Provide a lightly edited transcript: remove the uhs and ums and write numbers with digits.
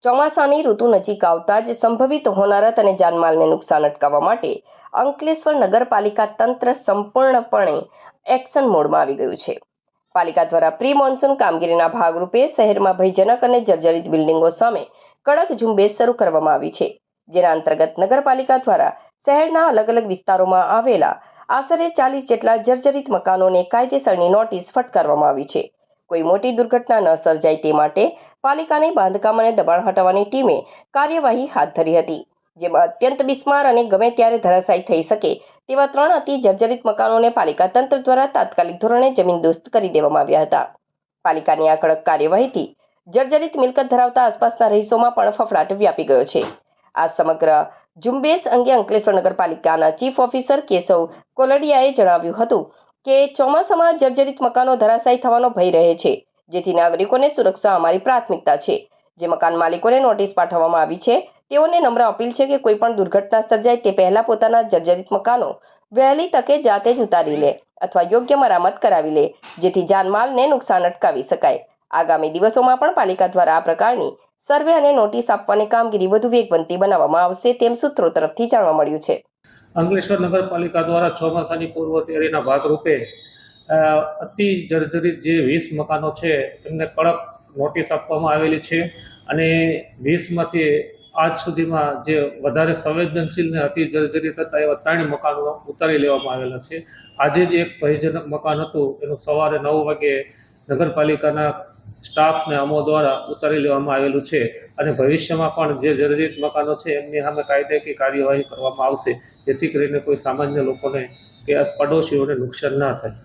ચોમાસાની ઋતુ નજીક આવતા જ સંભવિત હોનારત અને જાનમાલને નુકસાન અટકાવવા માટે અંકલેશ્વર નગરપાલિકા તંત્ર સંપૂર્ણપણે એક્શન મોડમાં આવી ગયું છે. પાલિકા દ્વારા પ્રી મોન્સૂન કામગીરીના ભાગરૂપે શહેરમાં ભયજનક અને જર્જરિત બિલ્ડિંગો સામે કડક ઝુંબેશ શરૂ કરવામાં આવી છે, જેના અંતર્ગત નગરપાલિકા દ્વારા શહેરના અલગ અલગ વિસ્તારોમાં આવેલા આશરે 40 જેટલા જર્જરિત મકાનોને કાયદેસરની નોટિસ ફટકારવામાં આવી છે. કોઈ મોટી દુર્ઘટના ન સર્જાય તે માટે પાલિકાની બાંધકામ અને દબાણ હટાવવાની ટીમે કાર્યવાહી હાથ ધરી હતી, જેમાં અત્યંત બિસ્માર અને ગમે ત્યારે ધરાશાયી થઈ શકે તેવા 3 અતિ જર્જરિત મકાનોને પાલિકા તંત્ર દ્વારા તાત્કાલિક ધોરણે જમીનદોસ્ત કરી દેવામાં આવ્યા હતા. પાલિકાની આ કડક કાર્યવાહીથી જર્જરિત મિલકત ધરાવતા આસપાસના રહીશોમાં પણ ફફડાટ વ્યાપી ગયો છે. આ સમગ્ર ઝુંબેશ અંગે અંકલેશ્વર નગરપાલિકાના ચીફ ઓફિસર કેશવ કોલડિયાએ જણાવ્યું હતું કે ચોમાસામાં જર્જરિત મકાનો ધરાશાયી થવાનો ભય રહે છે, જેથી નાગરિકોને સુરક્ષા અમારી પ્રાથમિકતા છે. જે મકાન માલિકોને નોટિસ પાઠવવામાં આવી છે તેઓને નમ્ર અપીલ છે કે કોઈ પણ દુર્ઘટના સર્જાય તે પહેલા પોતાના જર્જરિત મકાનો વહેલી તકે જાતે જ ઉતારી લે અથવા યોગ્ય મરામત કરાવી લે, જેથી જાનમાલને નુકસાન અટકાવી શકાય. આગામી દિવસોમાં પણ પાલિકા દ્વારા આ પ્રકારની સર્વે અને નોટિસ આપવાની કામગીરી વધુ વેગવંતી બનાવવામાં આવશે તેમ સૂત્રો તરફથી જાણવા મળ્યું છે. અંકલેશ્વર નગરપાલિકા દ્વારા ચોમાસાની પૂર્વ તૈયારીના ભાગરૂપે અતિ જર્જરિત જે 20 મકાનો છે એમને કડક નોટિસ આપવામાં આવેલી છે અને 20માંથી આજ સુધીમાં જે વધારે સંવેદનશીલ ને અતિ જર્જરિત હતા એવા 3 મકાનો ઉતારી લેવામાં આવેલા છે. આજે જ એક ભયજનક મકાન હતું, એનું સવારે 9 વાગે નગરપાલિકાના સ્ટાફને અમો દ્વારા ઉતારી લેવામાં આવેલું છે અને ભવિષ્યમાં પણ જે જર્જરિત મકાનો છે એમની સામે કાયદાકીય કાર્યવાહી કરવામાં આવશે, જેથી કરીને કોઈ સામાન્ય લોકોને કે પડોશીઓને નુકસાન ના થાય.